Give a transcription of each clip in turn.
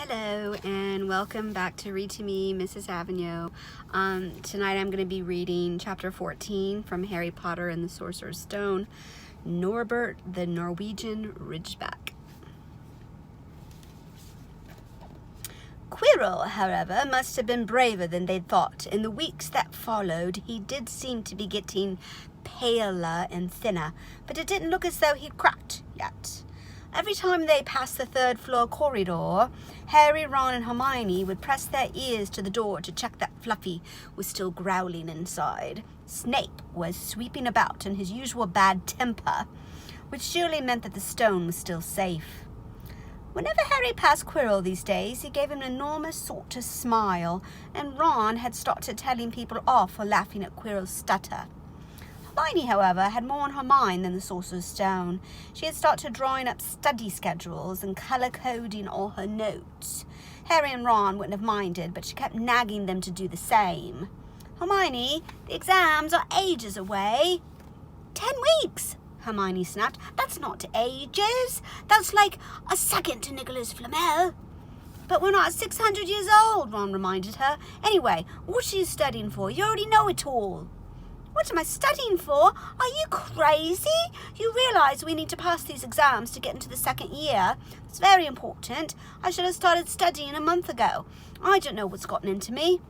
Hello and welcome back to Read to Me, Mrs. Avignon. Tonight I'm going to be reading chapter 14 from Harry Potter and the Sorcerer's Stone, Norbert the Norwegian Ridgeback. Quirrell, however, must have been braver than they'd thought. In the weeks that followed, he did seem to be getting paler and thinner, but it didn't look as though he'd cracked yet. Every time they passed the third-floor corridor, Harry, Ron, and Hermione would press their ears to the door to check that Fluffy was still growling inside. Snape was sweeping about in his usual bad temper, which surely meant that the stone was still safe. Whenever Harry passed Quirrell these days, he gave an enormous sort of smile, and Ron had started telling people off for laughing at Quirrell's stutter. Hermione, however, had more on her mind than the Sorcerer's Stone. She had started drawing up study schedules and colour-coding all her notes. Harry and Ron wouldn't have minded, but she kept nagging them to do the same. "Hermione, the exams are ages away." 10 weeks, Hermione snapped. "That's not ages. That's like a second to Nicholas Flamel." "But we're not 600 years old," Ron reminded her. "Anyway, what are you studying for? You already know it all." "What am I studying for? Are you crazy? You realise we need to pass these exams to get into the second year? It's very important. I should have started studying a month ago. I don't know what's gotten into me."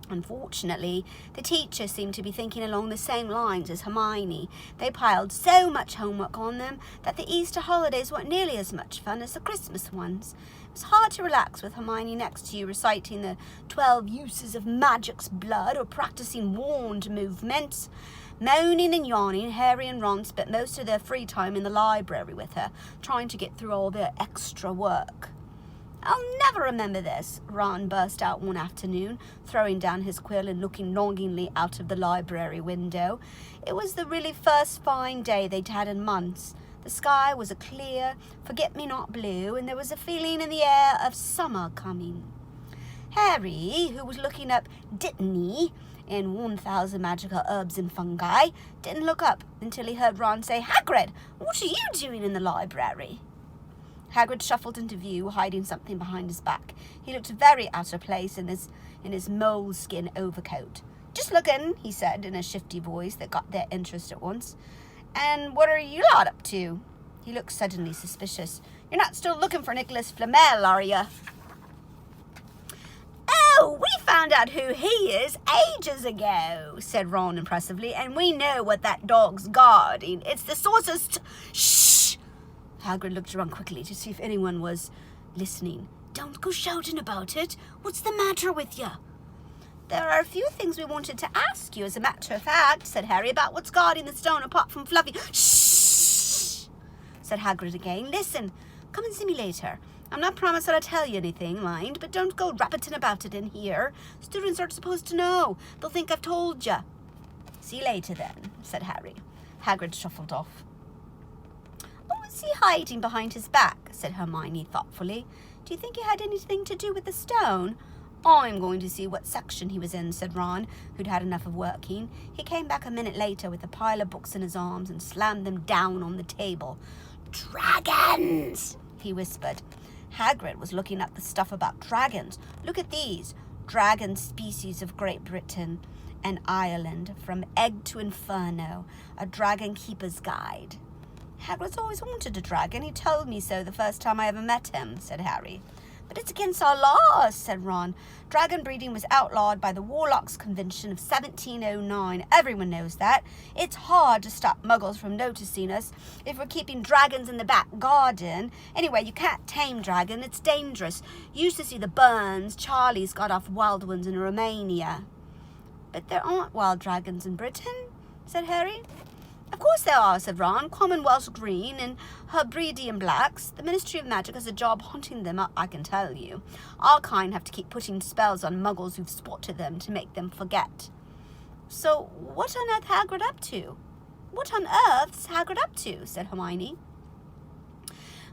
Unfortunately, the teacher seemed to be thinking along the same lines as Hermione. They piled so much homework on them that the Easter holidays weren't nearly as much fun as the Christmas ones. It was hard to relax with Hermione next to you reciting the 12 uses of magic's blood or practicing wand movements. Moaning and yawning, Harry and Ron spent most of their free time in the library with her, trying to get through all their extra work. "I'll never remember this," Ron burst out one afternoon, throwing down his quill and looking longingly out of the library window. It was the really first fine day they'd had in months. The sky was a clear, forget-me-not blue, and there was a feeling in the air of summer coming. Harry, who was looking up Dittany in 1000 Magical Herbs and Fungi, didn't look up until he heard Ron say, "Hagrid, what are you doing in the library?" Hagrid shuffled into view, hiding something behind his back. He looked very out of place in his moleskin overcoat. "Just looking," he said in a shifty voice that got their interest at once. "And what are you lot up to?" He looked suddenly suspicious. "You're not still looking for Nicholas Flamel, are you?" "Oh, we found out who he is ages ago," said Ron impressively, "and we know what that dog's guarding. It's the Sorcerer's Shh!" Hagrid looked around quickly to see if anyone was listening. "Don't go shouting about it. What's the matter with you?" "There are a few things we wanted to ask you, as a matter of fact," said Harry, "about what's guarding the stone apart from Fluffy." "Shh!" said Hagrid again. "Listen, come and see me later. I'm not promised that I'll tell you anything, mind, but don't go rabbiting about it in here. Students aren't supposed to know. They'll think I've told you." "See you later, then," said Harry. Hagrid shuffled off. "What was he hiding behind his back?" said Hermione thoughtfully. "Do you think he had anything to do with the stone?" "I'm going to see what section he was in," said Ron, who'd had enough of working. He came back a minute later with a pile of books in his arms and slammed them down on the table. "Dragons!" he whispered. Hagrid was looking up the stuff about dragons. "Look at these. Dragon species of Great Britain and Ireland, from egg to inferno, a dragon keeper's guide." "Hagrid's always wanted a dragon. He told me so the first time I ever met him," said Harry. "But it's against our laws," said Ron. "Dragon breeding was outlawed by the Warlocks Convention of 1709. Everyone knows that. It's hard to stop muggles from noticing us if we're keeping dragons in the back garden. Anyway, you can't tame dragon. It's dangerous. You used to see the Burns. Charlie's got off wild ones in Romania." "But there aren't wild dragons in Britain," said Harry. "Of course there are," said Ron. "Commonwealth green and Hebridean blacks. The Ministry of Magic has a job hunting them up, I can tell you. Our kind have to keep putting spells on muggles who've spotted them to make them forget." "So what on earth Hagrid up to?" "What on earth's Hagrid up to?" said Hermione.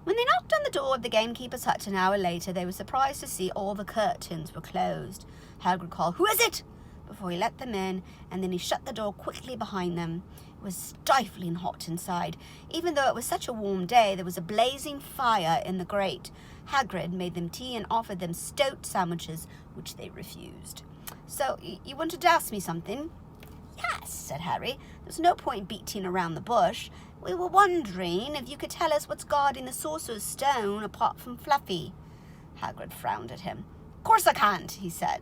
When they knocked on the door of the gamekeeper's hut an hour later, they were surprised to see all the curtains were closed. Hagrid called, "Who is it?" before he let them in, and then he shut the door quickly behind them. It was stifling hot inside. Even though it was such a warm day, there was a blazing fire in the grate. Hagrid made them tea and offered them stout sandwiches, which they refused. So, you wanted to ask me something? Yes, said Harry. There's no point beating around the bush. We were wondering if you could tell us what's guarding the Sorcerer's Stone apart from Fluffy. Hagrid frowned at him. Of course I can't, he said.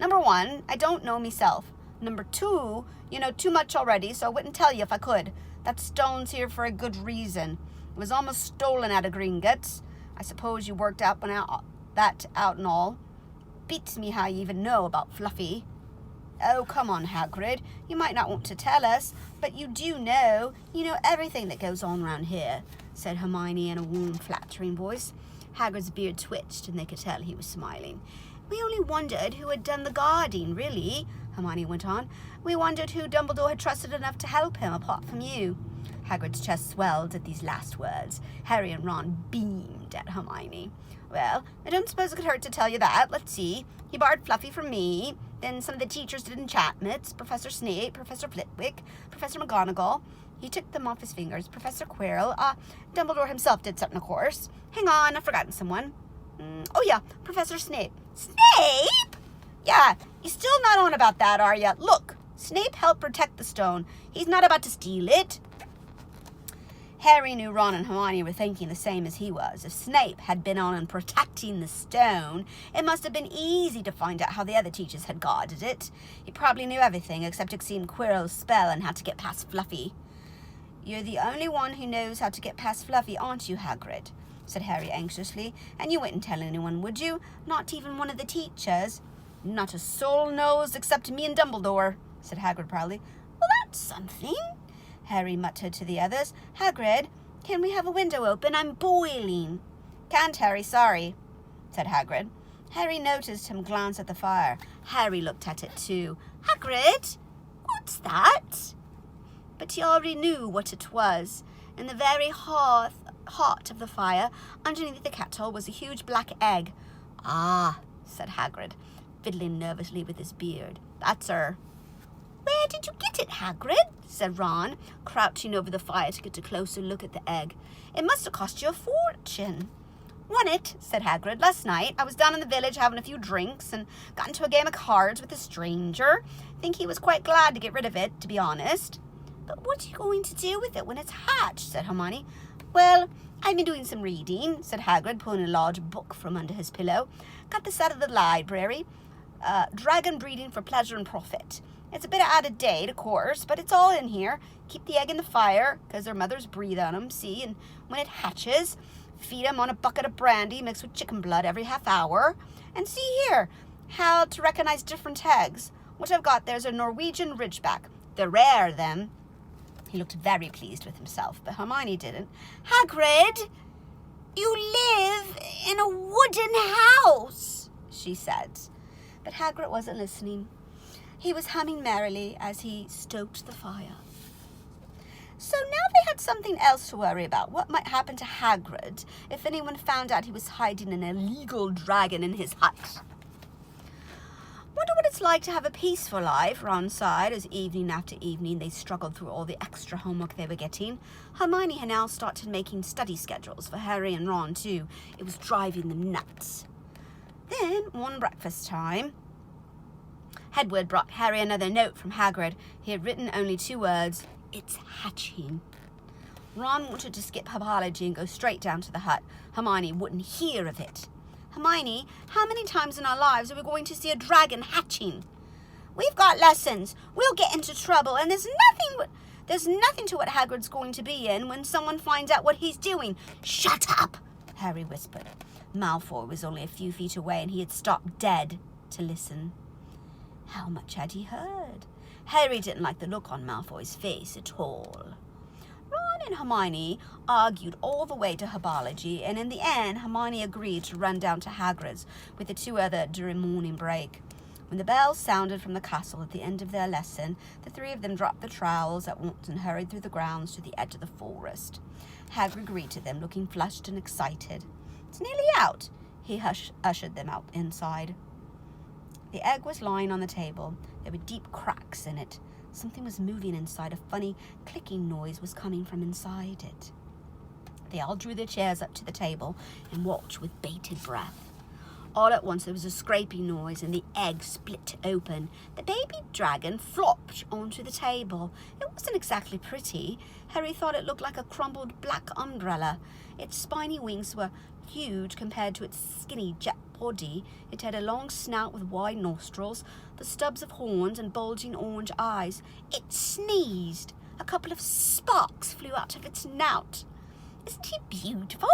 Number 1, I don't know myself. Number 2, you know too much already, so I wouldn't tell you if I could. That stone's here for a good reason. It was almost stolen out of Gringotts. I suppose you worked that out and all. Beats me how you even know about Fluffy. Oh, come on, Hagrid. You might not want to tell us, but you do know. You know everything that goes on around here, said Hermione in a warm, flattering voice. Hagrid's beard twitched, and they could tell he was smiling. We only wondered who had done the guarding, really, Hermione went on. We wondered who Dumbledore had trusted enough to help him, apart from you. Hagrid's chest swelled at these last words. Harry and Ron beamed at Hermione. Well, I don't suppose it could hurt to tell you that. Let's see. He borrowed Fluffy from me. Then some of the teachers did enchantments. Professor Snape, Professor Flitwick, Professor McGonagall. He took them off his fingers. Professor Quirrell. Dumbledore himself did something, of course. Hang on, I've forgotten someone. Oh, yeah, Professor Snape. Snape? Yeah, you're still not on about that, are you? Look, Snape helped protect the stone. He's not about to steal it. Harry knew Ron and Hermione were thinking the same as he was. If Snape had been on and protecting the stone, it must have been easy to find out how the other teachers had guarded it. He probably knew everything except exceed Quirrell's spell and how to get past Fluffy. You're the only one who knows how to get past Fluffy, aren't you, Hagrid? Said Harry anxiously. And you wouldn't tell anyone, would you? Not even one of the teachers? Not a soul knows except me and Dumbledore, said Hagrid proudly. Well, that's something, Harry muttered to the others. Hagrid, can we have a window open? I'm boiling. Can't, Harry, sorry, said Hagrid. Harry noticed him glance at the fire. Harry looked at it too. Hagrid, what's that? But he already knew what it was. In the very heart of the fire, underneath the kettle, was a huge black egg. Ah, said Hagrid, fiddling nervously with his beard. That's her. Where did you get it, Hagrid? Said Ron, crouching over the fire to get a closer look at the egg. It must have cost you a fortune. Won it, said Hagrid. Last night I was down in the village having a few drinks and got into a game of cards with a stranger. Think he was quite glad to get rid of it, to be honest. But what are you going to do with it when it's hatched? Said Hermione. Well, I've been doing some reading, said Hagrid, pulling a large book from under his pillow. Got this out of the library. Dragon Breeding for Pleasure and Profit. It's a bit out of date, of course, but it's all in here. Keep the egg in the fire, because their mothers breathe on them, see? And when it hatches, feed them on a bucket of brandy mixed with chicken blood every half hour. And see here, how to recognize different eggs. What I've got there's a Norwegian Ridgeback. They're rare, them. He looked very pleased with himself, but Hermione didn't. Hagrid, you live in a wooden house, she said. But Hagrid wasn't listening. He was humming merrily as he stoked the fire. So now they had something else to worry about. What might happen to Hagrid if anyone found out he was hiding an illegal dragon in his hut? Wonder what it's like to have a peaceful life, Ron sighed as evening after evening they struggled through all the extra homework they were getting. Hermione had now started making study schedules for Harry and Ron too. It was driving them nuts. Then, one breakfast time, Hedwig brought Harry another note from Hagrid. He had written only 2 words, "It's hatching." Ron wanted to skip herbology and go straight down to the hut. Hermione wouldn't hear of it. Hermione, how many times in our lives are we going to see a dragon hatching? We've got lessons. We'll get into trouble, and there's nothing to what Hagrid's going to be in when someone finds out what he's doing. Shut up, Harry whispered. Malfoy was only a few feet away, and he had stopped dead to listen. How much had he heard? Harry didn't like the look on Malfoy's face at all. Ron and Hermione argued all the way to herbology, and in the end, Hermione agreed to run down to Hagrid's with the 2 other during morning break. When the bell sounded from the castle at the end of their lesson, the 3 of them dropped the trowels at once and hurried through the grounds to the edge of the forest. Hagrid greeted them, looking flushed and excited. It's nearly out. He ushered them out inside. The egg was lying on the table. There were deep cracks in it. Something was moving inside. A funny clicking noise was coming from inside it. They all drew their chairs up to the table and watched with bated breath. All at once there was a scraping noise and the egg split open. The baby dragon flopped onto the table. It wasn't exactly pretty. Harry thought it looked like a crumpled black umbrella. Its spiny wings were huge compared to its skinny jet body. It had a long snout with wide nostrils, the stubs of horns and bulging orange eyes. It sneezed. A couple of sparks flew out of its snout. "Isn't he beautiful?"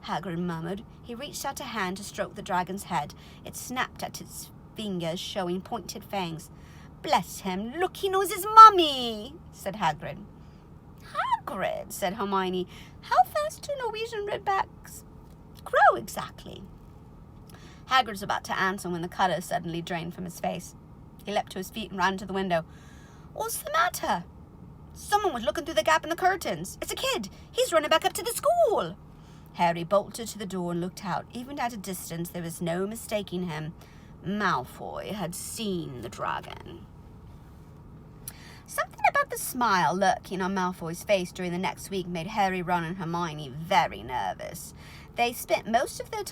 Hagrid murmured. He reached out a hand to stroke the dragon's head. It snapped at its fingers, showing pointed fangs. "Bless him, look, he knows his mummy," said Hagrid. "Hagrid," said Hermione, "how fast do Norwegian Ridgebacks grow exactly?" Hagrid was about to answer when the colour suddenly drained from his face. He leapt to his feet and ran to the window. "What's the matter?" "Someone was looking through the gap in the curtains. It's a kid. He's running back up to the school." Harry bolted to the door and looked out. Even at a distance, there was no mistaking him. Malfoy had seen the dragon. Something about the smile lurking on Malfoy's face during the next week made Harry, Ron, and Hermione very nervous. They spent most of their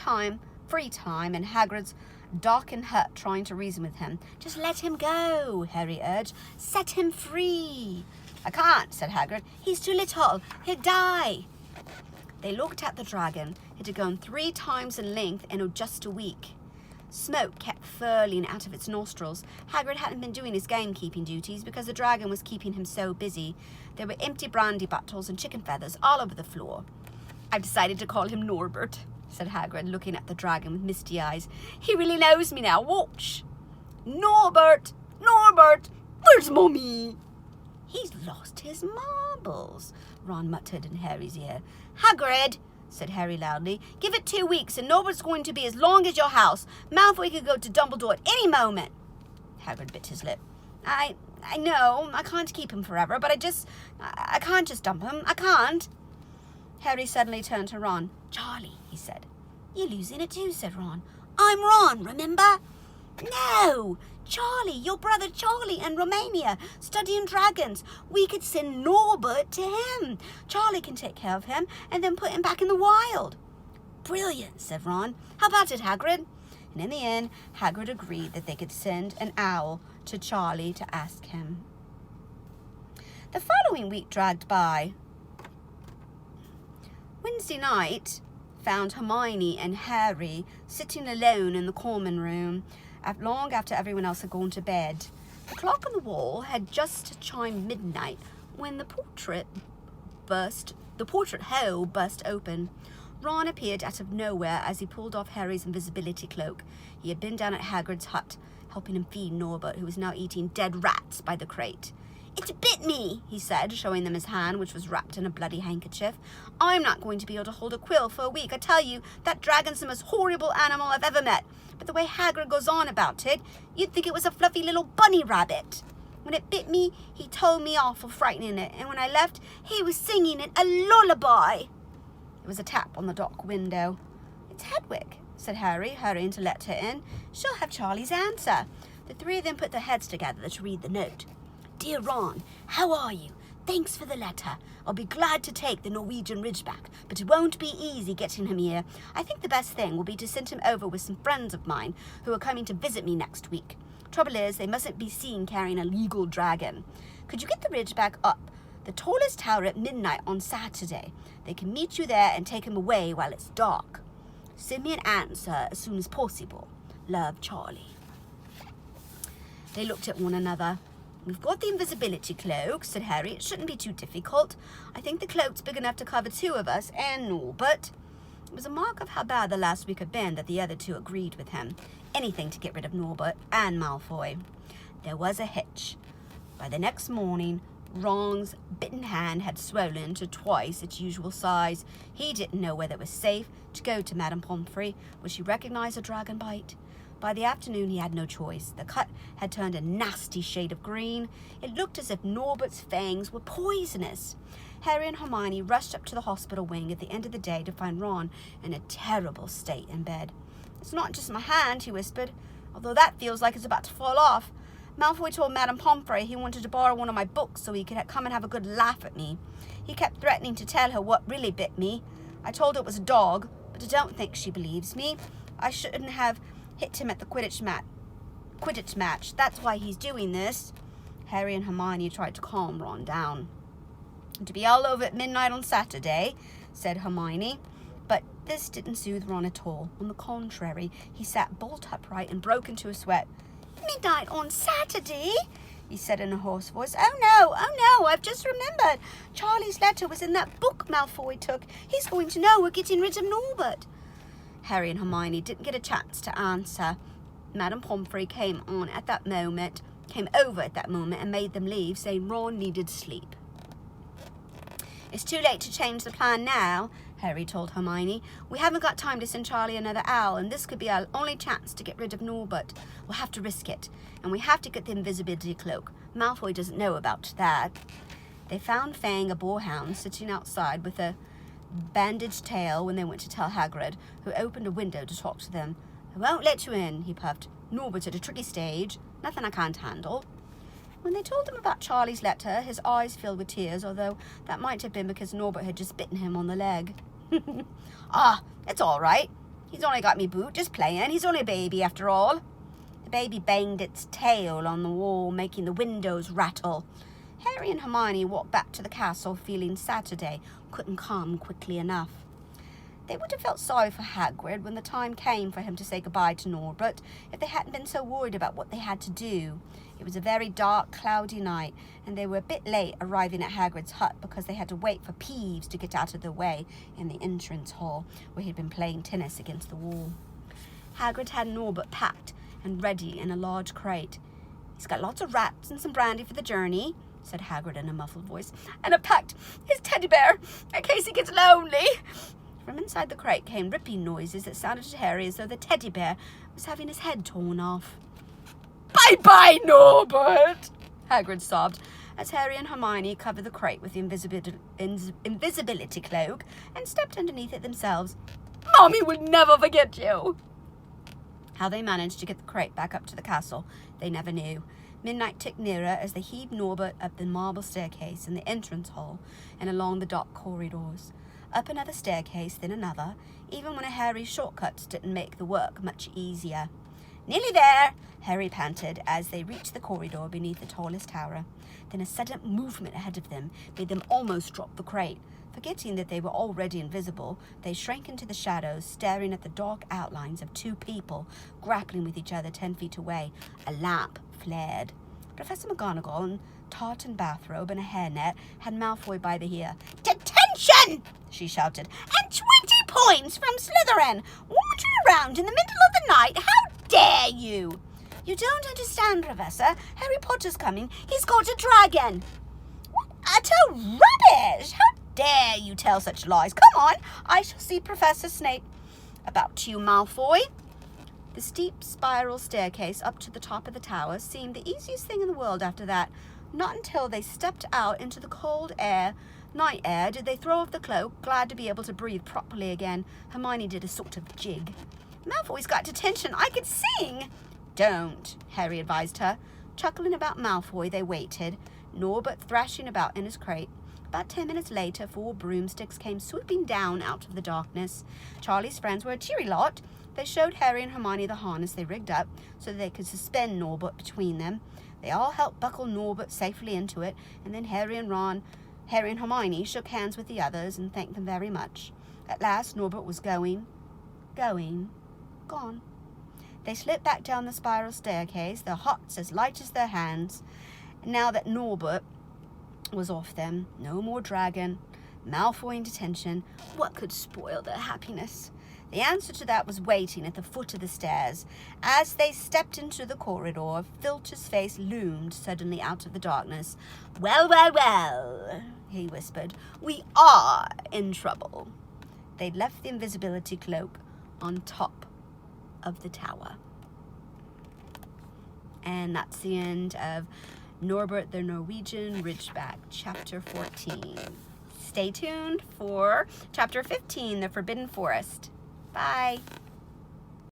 free time in Hagrid's darkened hut trying to reason with him. "Just let him go," Harry urged. "Set him free." "I can't," said Hagrid. "He's too little. He'll die." They looked at the dragon. It had grown 3 times in length in just a week. Smoke kept furling out of its nostrils. Hagrid hadn't been doing his gamekeeping duties because the dragon was keeping him so busy. There were empty brandy bottles and chicken feathers all over the floor. "I've decided to call him Norbert," said Hagrid, looking at the dragon with misty eyes. "He really knows me now. Watch." "Norbert! Norbert! Where's Mummy?" "He's lost his marbles," Ron muttered in Harry's ear. "Hagrid," said Harry loudly, "give it 2 weeks and Norbert's going to be as long as your house. Malfoy could go to Dumbledore at any moment." Hagrid bit his lip. I know, I can't keep him forever, but I can't just dump him. I can't." Harry suddenly turned to Ron. "Charlie," he said. "You're losing it too," said Ron. "I'm Ron, remember?" "No! Charlie, your brother Charlie in Romania, studying dragons. We could send Norbert to him. Charlie can take care of him and then put him back in the wild." "Brilliant," said Ron. "How about it, Hagrid?" And in the end, Hagrid agreed that they could send an owl to Charlie to ask him. The following week dragged by. Wednesday night found Hermione and Harry sitting alone in the common room long after everyone else had gone to bed. The clock on the wall had just chimed midnight when the portrait hole burst open. Ron appeared out of nowhere as he pulled off Harry's invisibility cloak. He had been down at Hagrid's hut, helping him feed Norbert, who was now eating dead rats by the crate. "It bit me," he said, showing them his hand, which was wrapped in a bloody handkerchief. "I'm not going to be able to hold a quill for a week. I tell you, that dragon's the most horrible animal I've ever met. But the way Hagrid goes on about it, you'd think it was a fluffy little bunny rabbit. When it bit me, he told me off for frightening it, and when I left, he was singing it a lullaby." There was a tap on the dock window. "It's Hedwig," said Harry, hurrying to let her in. "She'll have Charlie's answer." The 3 of them put their heads together to read the note. "Dear Ron, how are you? Thanks for the letter. I'll be glad to take the Norwegian Ridgeback, but it won't be easy getting him here. I think the best thing will be to send him over with some friends of mine who are coming to visit me next week. Trouble is, they mustn't be seen carrying a legal dragon. Could you get the Ridgeback up the tallest tower at midnight on Saturday? They can meet you there and take him away while it's dark. Send me an answer as soon as possible. Love, Charlie." They looked at one another. "We've got the invisibility cloak," said Harry. "It shouldn't be too difficult. I think the cloak's big enough to cover 2 of us and Norbert." It was a mark of how bad the last week had been that the other 2 agreed with him. Anything to get rid of Norbert and Malfoy. There was a hitch. By the next morning, Ron's bitten hand had swollen to twice its usual size. He didn't know whether it was safe to go to Madame Pomfrey. Would she recognize a dragon bite? By the afternoon, he had no choice. The cut had turned a nasty shade of green. It looked as if Norbert's fangs were poisonous. Harry and Hermione rushed up to the hospital wing at the end of the day to find Ron in a terrible state in bed. "It's not just my hand," he whispered, "although that feels like it's about to fall off. Malfoy told Madame Pomfrey he wanted to borrow one of my books so he could come and have a good laugh at me. He kept threatening to tell her what really bit me. I told her it was a dog, but I don't think she believes me. I shouldn't have hit him at the Quidditch match. That's why he's doing this. Harry and Hermione tried to calm Ron down. To be all over at midnight on Saturday, said Hermione. But this didn't soothe Ron at all. On the contrary, he sat bolt upright and broke into a sweat. Midnight on Saturday? He said in a hoarse voice. Oh no, I've just remembered. Charlie's letter was in that book Malfoy took. He's going to know we're getting rid of Norbert. Harry and Hermione didn't get a chance to answer. Madame Pomfrey came over at that moment and made them leave, saying Ron needed sleep. It's too late to change the plan now, Harry told Hermione. We haven't got time to send Charlie another owl, and this could be our only chance to get rid of Norbert. We'll have to risk it, and we have to get the invisibility cloak. Malfoy doesn't know about that. They found Fang, a boarhound, sitting outside with a bandaged tail when they went to tell Hagrid, who opened a window to talk to them. I won't let you in, he puffed. Norbert's at a tricky stage. Nothing I can't handle. When they told him about Charlie's letter, his eyes filled with tears, although that might have been because Norbert had just bitten him on the leg. It's all right. He's only got me boot, just playing. He's only a baby after all. The baby banged its tail on the wall, making the windows rattle. Harry and Hermione walked back to the castle feeling Saturday couldn't come quickly enough. They would have felt sorry for Hagrid when the time came for him to say goodbye to Norbert if they hadn't been so worried about what they had to do. It was a very dark, cloudy night, and they were a bit late arriving at Hagrid's hut because they had to wait for Peeves to get out of the way in the entrance hall, where he'd been playing tennis against the wall. Hagrid had Norbert packed and ready in a large crate. He's got lots of rats and some brandy for the journey, said Hagrid in a muffled voice, and I've packed his teddy bear in case he gets lonely. From inside the crate came ripping noises that sounded to Harry as though the teddy bear was having his head torn off. Bye-bye, Norbert, Hagrid sobbed as Harry and Hermione covered the crate with the invisibility cloak and stepped underneath it themselves. Mommy would never forget you. How they managed to get the crate back up to the castle, they never knew. Midnight ticked nearer as they heaved Norbert up the marble staircase in the entrance hall and along the dark corridors. Up another staircase, then another, even when Harry's shortcuts didn't make the work much easier. Nearly there, Harry panted as they reached the corridor beneath the tallest tower. Then a sudden movement ahead of them made them almost drop the crate. Forgetting that they were already invisible, they shrank into the shadows, staring at the dark outlines of two people grappling with each other 10 feet away. A lamp flared. Professor McGonagall, in tartan bathrobe and a hairnet, had Malfoy by the ear. Detention! She shouted. And 20 points from Slytherin! Wandering around in the middle of the night! How dare you! You don't understand, Professor. Harry Potter's coming. He's got a dragon. What utter rubbish! How dare you tell such lies? Come on, I shall see Professor Snape. About you, Malfoy. The steep spiral staircase up to the top of the tower seemed the easiest thing in the world after that. Not until they stepped out into the cold night air, did they throw off the cloak, glad to be able to breathe properly again. Hermione did a sort of jig. Malfoy's got detention. I could sing. Don't, Harry advised her. Chuckling about Malfoy, they waited, Norbert thrashing about in his crate. About 10 minutes later, 4 broomsticks came swooping down out of the darkness. Charlie's friends were a cheery lot. They showed Harry and Hermione the harness they rigged up so that they could suspend Norbert between them. They all helped buckle Norbert safely into it, and then Harry and Hermione shook hands with the others and thanked them very much. At last, Norbert was gone. They slipped back down the spiral staircase, their hearts as light as their hands. And now that Norbert was off them, no more dragon, Malfoy in detention, what could spoil their happiness? The answer to that was waiting at the foot of the stairs. As they stepped into the corridor, Filch's face loomed suddenly out of the darkness. Well, well, well, he whispered. We are in trouble. They'd left the invisibility cloak on top of the tower. And that's the end of Norbert the Norwegian Ridgeback, Chapter 14. Stay tuned for Chapter 15, The Forbidden Forest. Bye.